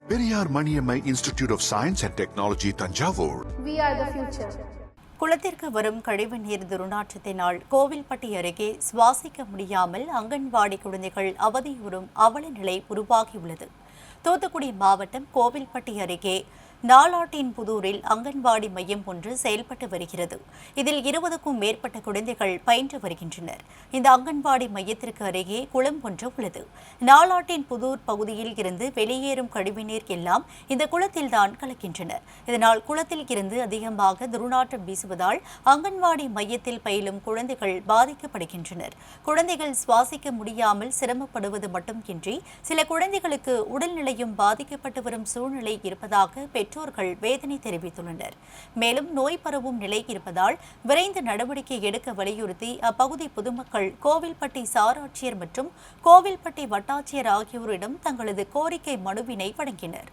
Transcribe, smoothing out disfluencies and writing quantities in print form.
Periyar Maniammai Institute of Science and Technology, Tanjavur. We are the future. குளத்திற்கு வரும் கழிவுநீர் துர்நாற்றத்தினால் கோவில்பட்டி அருகே சுவாசிக்க முடியாமல் அங்கன்வாடி குழந்தைகள் அவதியுறும் அவல நிலை உருவாகியுள்ளது. தூத்துக்குடி மாவட்டம் கோவில்பட்டி அருகே நாலாட்டின்புதூரில் அங்கன்வாடி மையம் ஒன்று செயல்பட்டு வருகிறது. இதில் 20க்கும் மேற்பட்ட குழந்தைகள் பயின்று வருகின்றனர். இந்த அங்கன்வாடி மையத்திற்கு அருகே குளம் ஒன்று உள்ளது. நாலாட்டின்புதூர் பகுதியில் இருந்து வெளியேறும் கழிவுநீர் எல்லாம் இந்த குளத்தில்தான் கலக்கின்றனர். இதனால் குளத்தில் இருந்து அதிகமாக துர்நாற்றம் வீசுவதால் அங்கன்வாடி மையத்தில் பயிலும் குழந்தைகள் பாதிக்கப்படுகின்றனர். குழந்தைகள் சுவாசிக்க முடியாமல் சிரமப்படுவது மட்டுமின்றி சில குழந்தைகளுக்கு உடல்நிலையும் பாதிக்கப்பட்டு வரும் சூழ்நிலை இருப்பதாக பெற்றோர்கள் வேதனை தெரிவித்துள்ளனர். மேலும் நோய் பரவும் நிலை இருப்பதால் விரைந்து நடவடிக்கை எடுக்க வலியுறுத்தி அப்பகுதி பொதுமக்கள் கோவில்பட்டி சார் ஆட்சியர் மற்றும் கோவில்பட்டி வட்டாட்சியர் ஆகியோரிடம் தங்களது கோரிக்கை மனுவினை வழங்கினர்.